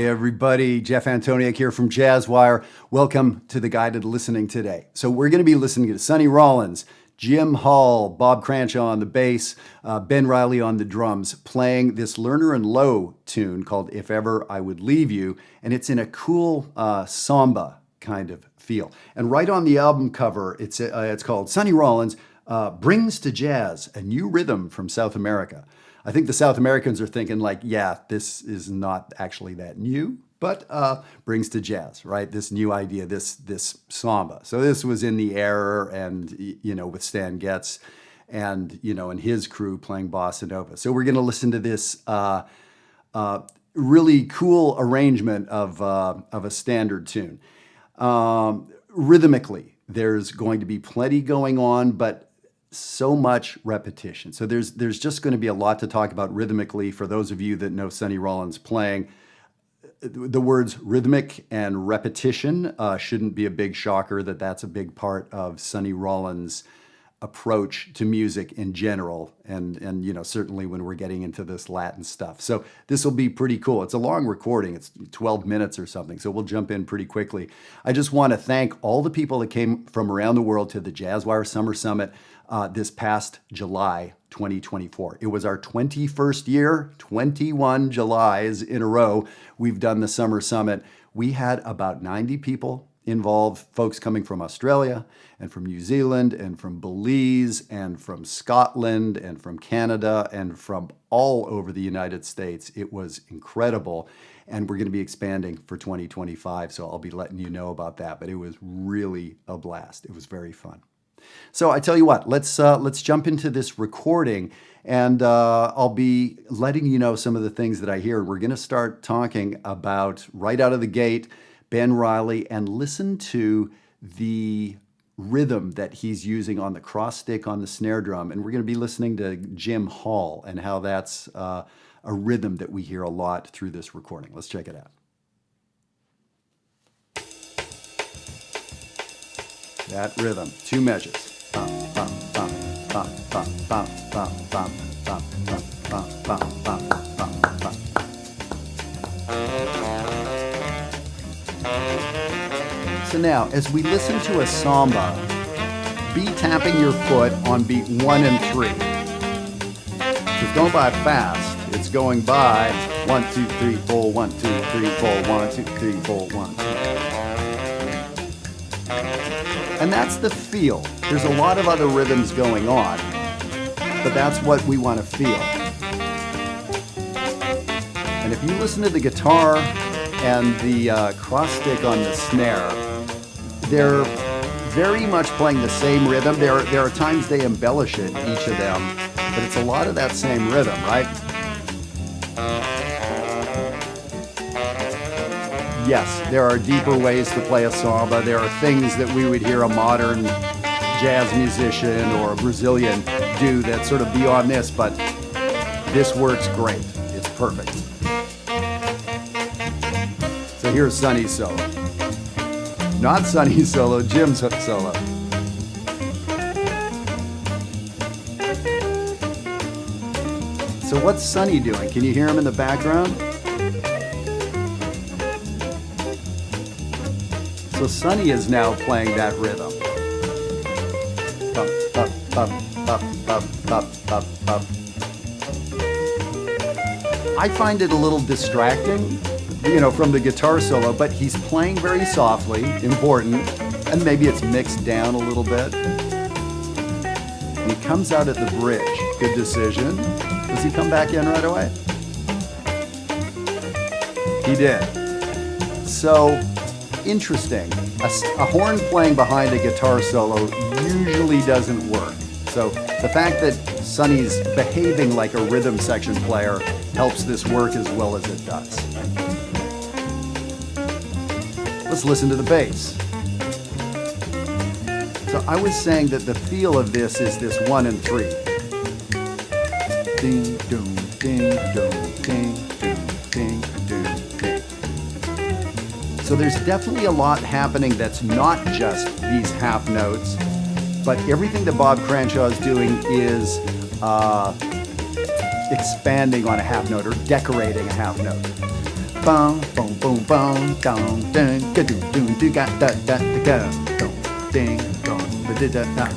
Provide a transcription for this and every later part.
everybody. Jeff Antoniuk here from Jazzwire. Welcome to the Guided Listening today. So we're going to be listening to Sonny Rollins, Jim Hall, Bob Cranshaw on the bass, Ben Riley on the drums, playing this Lerner and Loewe tune called If Ever I Would Leave You. And it's in a cool samba kind of feel. And right on the album cover, it's called Sonny Rollins Brings to Jazz a New Rhythm from South America. I think the South Americans are thinking like, yeah, this is not actually that new, but brings to jazz, right? This new idea, this samba. So this was in the air and, with Stan Getz and, and his crew playing bossa nova. So we're going to listen to this really cool arrangement of a standard tune. Rhythmically, there's going to be plenty going on, but so much repetition. So there's just going to be a lot to talk about rhythmically for those of you that know Sonny Rollins playing. The words rhythmic and repetition shouldn't be a big shocker that's a big part of Sonny Rollins' approach to music in general, and certainly when we're getting into this Latin stuff. So this will be pretty cool. It's a long recording. It's 12 minutes or something, so we'll jump in pretty quickly. I just want to thank all the people that came from around the world to the Jazzwire Summer Summit this past July 2024. It was our 21st year, 21 Julys in a row. We've done the Summer Summit. We had about 90 people involved, folks coming from Australia and from New Zealand and from Belize and from Scotland and from Canada and from all over the United States. It was incredible. And we're going to be expanding for 2025, so I'll be letting you know about that. But it was really a blast. It was very fun. So I tell you what, let's jump into this recording, and I'll be letting you know some of the things that I hear. We're going to start talking about, right out of the gate, Ben Riley, and listen to the rhythm that he's using on the cross stick on the snare drum. And we're going to be listening to Jim Hall and how that's a rhythm that we hear a lot through this recording. Let's check it out. That rhythm, 2 measures. Bum, bum, bum, bum, bum, bum, bum, bum, bum, bum, bum, bum, bum, bum, bum. So now, as we listen to a samba, be tapping your foot on beat 1 and 3. It's going by fast. It's going by 1, 2, 3, 4, 1, 2, 3, 4, 1, 2, 3, 4, 1, 2. And that's the feel. There's a lot of other rhythms going on, but that's what we want to feel. And if you listen to the guitar and the cross stick on the snare, they're very much playing the same rhythm. There are times they embellish it, each of them, but it's a lot of that same rhythm, right? Yes, there are deeper ways to play a samba. There are things that we would hear a modern jazz musician or a Brazilian do that's sort of beyond this, but this works great. It's perfect. So here's Sonny's solo. Not Sonny's solo, Jim's solo. So what's Sonny doing? Can you hear him in the background? So Sonny is now playing that rhythm. Bum, bum, bum, bum, bum, bum, bum, bum. I find it a little distracting, from the guitar solo, but he's playing very softly, important, and maybe it's mixed down a little bit. And he comes out at the bridge. Good decision. Does he come back in right away? He did. So, interesting. A horn playing behind a guitar solo usually doesn't work. So the fact that Sonny's behaving like a rhythm section player helps this work as well as it does. Let's listen to the bass. So I was saying that the feel of this is this 1 and 3. Ding, doom, ding, doom, ding, doom, ding, doom, ding. So there's definitely a lot happening that's not just these half notes, but everything that Bob Cranshaw is doing is expanding on a half note or decorating a half note. Boom, boom, boom, boom, dong, ding, ga doo doo doo ga da da da ga, dong, ding, dong, da da da da.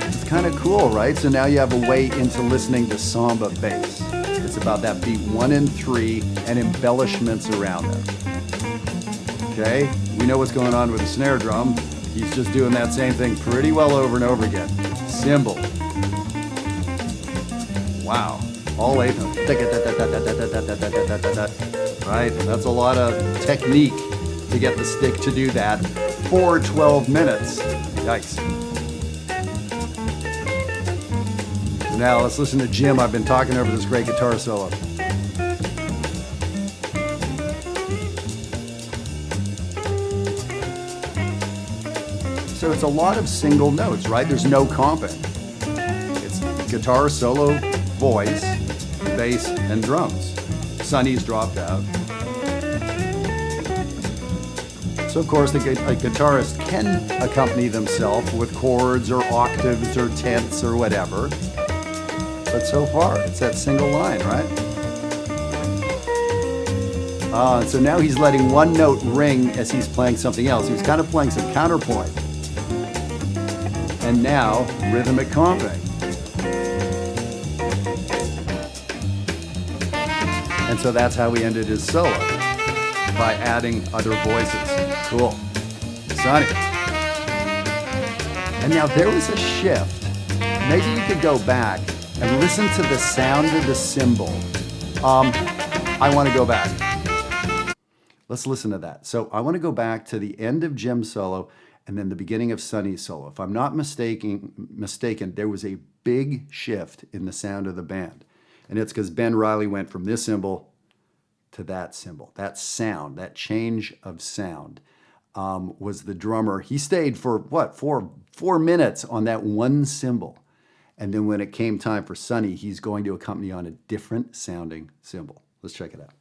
It's kind of cool, right? So now you have a way into listening to samba bass. It's about that beat 1 and 3 and embellishments around them. Okay, we know what's going on with the snare drum. He's just doing that same thing pretty well over and over again. Cymbal. Wow. All 8 notes. Right? That's a lot of technique to get the stick to do that for 12 minutes. Yikes. Now let's listen to Jim. I've been talking over this great guitar solo. So it's a lot of single notes, right? There's no comping. It's guitar, solo, voice, bass, and drums. Sonny's dropped out. So of course a guitarist can accompany themselves with chords or octaves or tenths or whatever. But so far, it's that single line, right? So now he's letting one note ring as he's playing something else. He's kind of playing some counterpoint. And now, rhythmic comping. And so that's how he ended his solo, by adding other voices. Cool. Sonny. And now there was a shift. Maybe you could go back and listen to the sound of the cymbal. I want to go back. Let's listen to that. So I want to go back to the end of Jim's solo and then the beginning of Sonny's solo. If I'm not mistaken, there was a big shift in the sound of the band. And it's because Ben Riley went from this cymbal to that cymbal. That sound, that change of sound was the drummer. He stayed for, what, four minutes on that one cymbal. And then when it came time for Sonny, he's going to accompany on a different sounding cymbal. Let's check it out.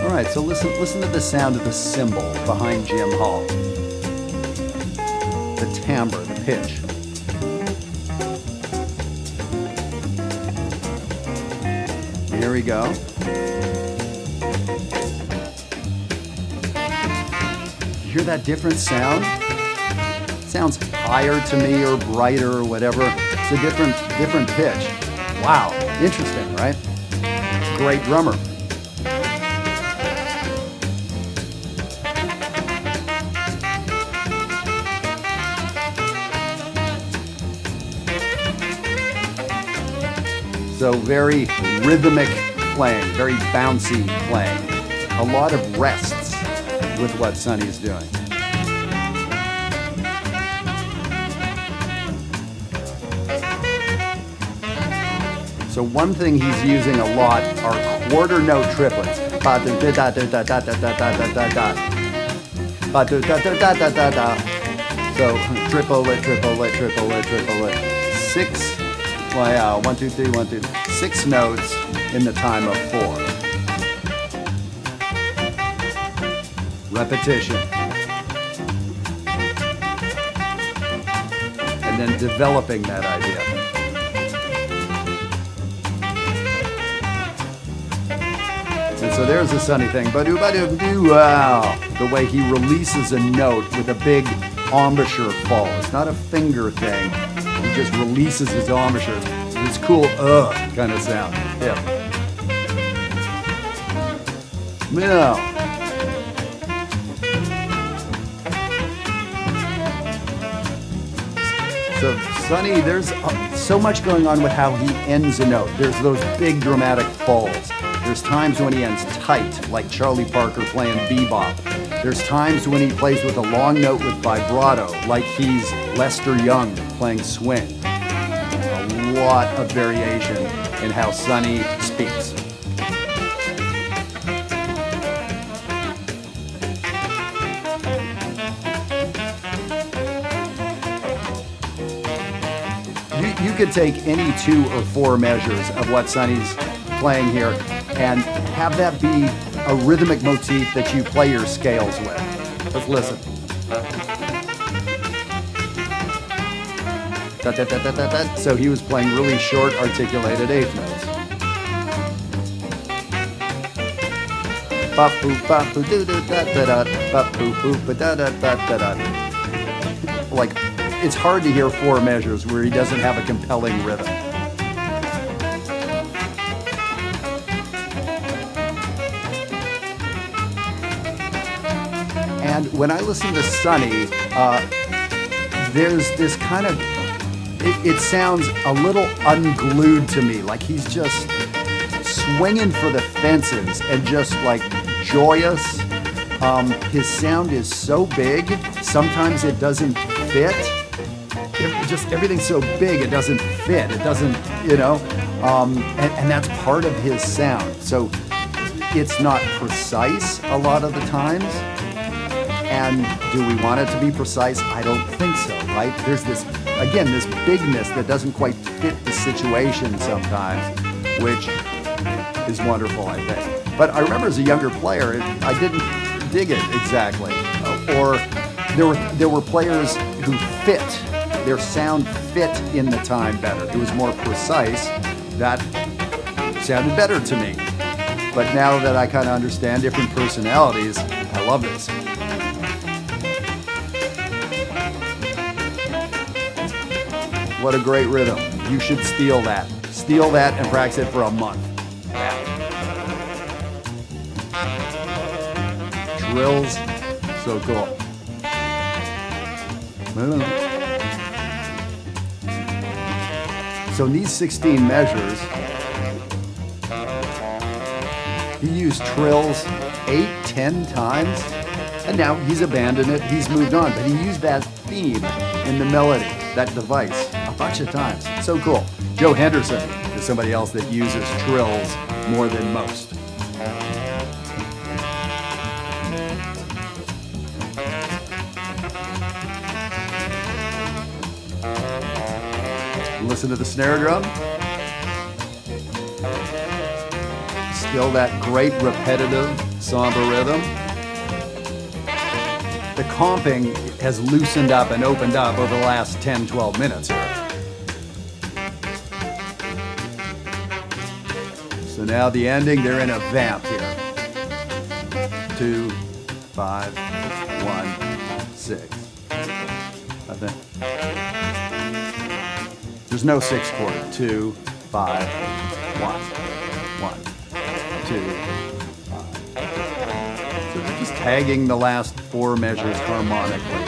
All right, so listen to the sound of the cymbal behind Jim Hall. The timbre, the pitch. Here we go. You hear that different sound? Sounds higher to me or brighter or whatever. It's a different pitch. Wow, interesting, right? Great drummer. So very rhythmic playing, very bouncy playing. A lot of rests with what Sonny's doing. So one thing he's using a lot are quarter note triplets. So triplet, triplet, triplet, triplet. 6, 1, 2, 3, 1, 2, 6 notes in the time of 4. Repetition. And then developing that idea. And so there's the Sonny thing. Wow. The way he releases a note with a big embouchure fall. It's not a finger thing. He just releases his embouchures. It's cool, kind of sound. Yeah. Now. So Sonny, there's so much going on with how he ends a note. There's those big dramatic falls. There's times when he ends tight, like Charlie Parker playing bebop. There's times when he plays with a long note with vibrato, like he's Lester Young playing swing. A lot of variation in how Sonny speaks. You could take any 2 or 4 measures of what Sonny's playing here and have that be a rhythmic motif that you play your scales with. Let's listen. So he was playing really short, articulated eighth notes. Like, it's hard to hear four measures where he doesn't have a compelling rhythm. And when I listen to Sonny, there's this kind of, it sounds a little unglued to me, like he's just swinging for the fences and just like joyous. His sound is so big, sometimes it doesn't fit. Just everything's so big, it doesn't fit. It doesn't, and that's part of his sound. So it's not precise a lot of the times. And do we want it to be precise? I don't think so, right? There's this bigness that doesn't quite fit the situation sometimes, which is wonderful, I think. But I remember as a younger player, I didn't dig it exactly. Or there were players who fit, their sound fit in the time better. It was more precise. That sounded better to me. But now that I kind of understand different personalities, I love this. What a great rhythm. You should steal that. Steal that and practice it for a month. Trills, so cool. So in these 16 measures, he used trills 8-10 times, and now he's abandoned it, he's moved on, but he used that theme in the melody, that device, a bunch of times. So cool. Joe Henderson is somebody else that uses trills more than most. Listen to the snare drum. Still that great repetitive samba rhythm. The comping has loosened up and opened up over the last 10-12 minutes here. So now the ending, they're in a vamp here. 2, 5, 1, 6. I think. There's no 6 chord. 2, 5, 1, 1, 2, 5. So they're just tagging the last 4 measures harmonically.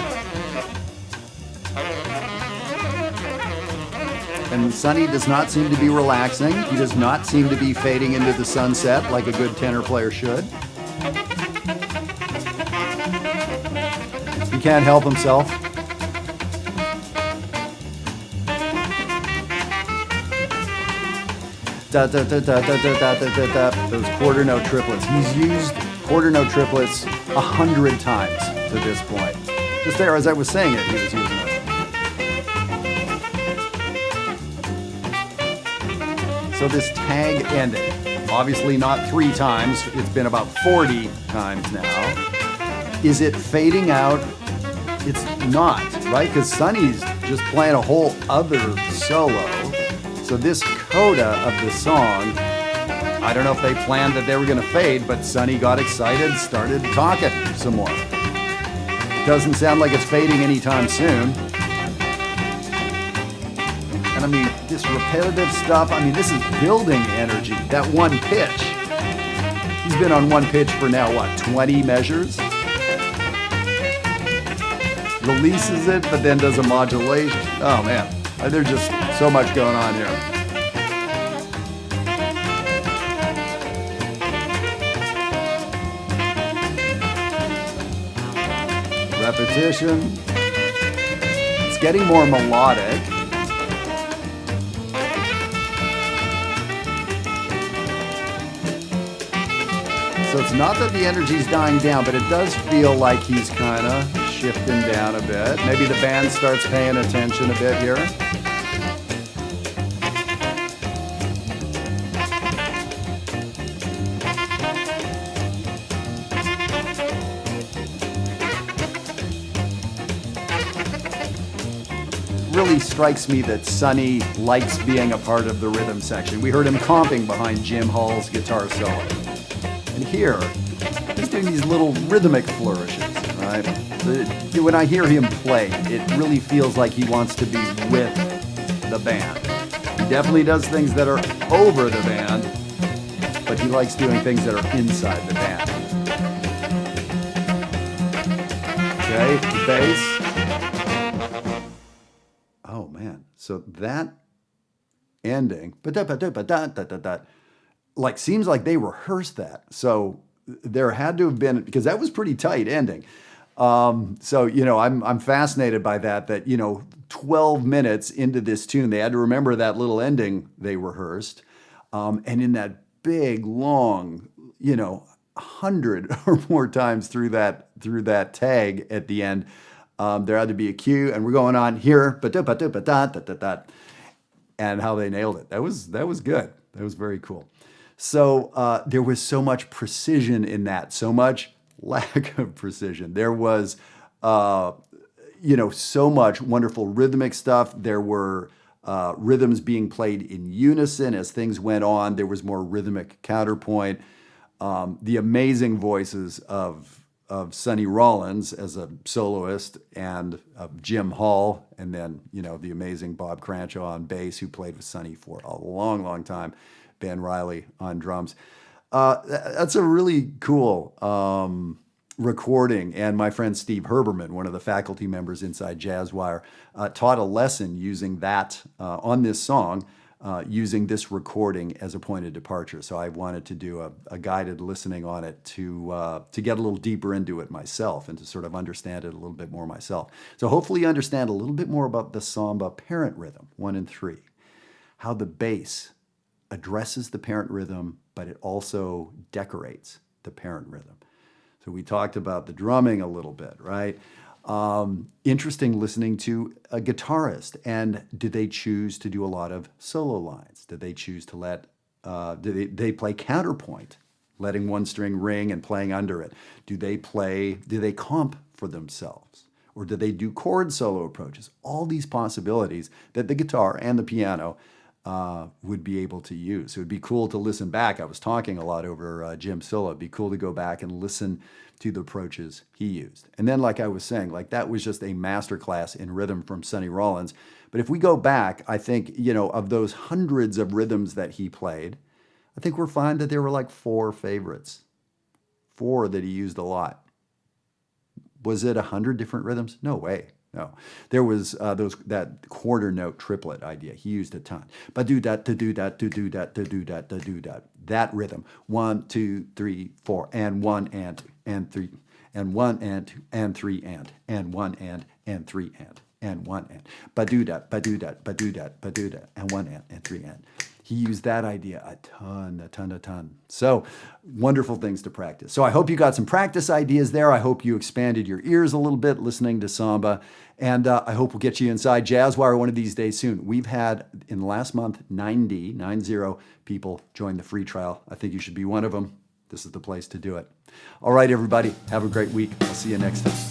And Sonny does not seem to be relaxing. He does not seem to be fading into the sunset like a good tenor player should. He can't help himself. Da, da, da, da, da, da, da, da, da. Those quarter note triplets. He's used quarter note triplets 100 times to this point. Just there, as I was saying it, he was using it. So this tag ending, obviously not 3 times, it's been about 40 times now. Is it fading out? It's not, right? Because Sonny's just playing a whole other solo. So this coda of the song, I don't know if they planned that they were going to fade, but Sonny got excited, started talking some more. Doesn't sound like it's fading anytime soon. And I mean, this repetitive stuff, I mean, this is building energy. That one pitch. He's been on one pitch for now, what, 20 measures? Releases it, but then does a modulation. Oh man, there's just so much going on here. Repetition. It's getting more melodic. So it's not that the energy's dying down, but it does feel like he's kind of shifting down a bit. Maybe the band starts paying attention a bit here. really strikes me that Sonny likes being a part of the rhythm section. We heard him comping behind Jim Hall's guitar solo. And here, he's doing these little rhythmic flourishes, right? When I hear him play, it really feels like he wants to be with the band. He definitely does things that are over the band, but he likes doing things that are inside the band. Okay, the bass. Oh man, so that ending, like seems like they rehearsed that. So there had to have been, because that was pretty tight ending. So, you know, I'm fascinated by that, you know, 12 minutes into this tune, they had to remember that little ending they rehearsed. And in that big, long, you know, 100 or more times through that tag at the end, there had to be a cue, and we're going on here, and how they nailed it. That was good. That was very cool. So there was so much precision in that, so much lack of precision. There was, you know, so much wonderful rhythmic stuff. There were rhythms being played in unison as things went on. There was more rhythmic counterpoint. The amazing voices of Sonny Rollins as a soloist, and of Jim Hall, and then, you know, the amazing Bob Cranshaw on bass, who played with Sonny for a long, long time. Ben Riley on drums. That's a really cool recording. And my friend Steve Herberman, one of the faculty members inside Jazzwire, taught a lesson using that on this song, using this recording as a point of departure. So I wanted to do a guided listening on it to get a little deeper into it myself and to sort of understand it a little bit more myself. So hopefully you understand a little bit more about the samba parent rhythm, 1 and 3, how the bass addresses the parent rhythm, but it also decorates the parent rhythm. So we talked about the drumming a little bit, right? Interesting listening to a guitarist. And did they choose to do a lot of solo lines? Did they choose to let, did they play counterpoint, letting one string ring and playing under it? Do they comp for themselves? Or did they do chord solo approaches? All these possibilities that the guitar and the piano would be able to use. So it'd be cool to listen back. I was talking a lot over Jim's solo. It'd be cool to go back and listen to the approaches he used. And then, like I was saying, like that was just a masterclass in rhythm from Sonny Rollins. But if we go back, I think, you know, of those hundreds of rhythms that he played, I think we're fine that there were like 4 favorites, 4 that he used a lot. Was it 100 different rhythms? No way. No, there was that quarter note triplet idea. He used a ton. But do that, to do that, to do that, to do that, to do that. That rhythm. 1, 2, 3, 4, and 1 and 3, and 1 and 2 and 3 and 1 and 3 and 1 and. But do that, but do that, but do that, but do that, and 1 and 3 and. He used that idea a ton. So wonderful things to practice. So I hope you got some practice ideas there. I hope you expanded your ears a little bit listening to samba. And I hope we'll get you inside Jazzwire one of these days soon. We've had, in the last month, 90 people join the free trial. I think you should be one of them. This is the place to do it. All right, everybody. Have a great week. I'll see you next time.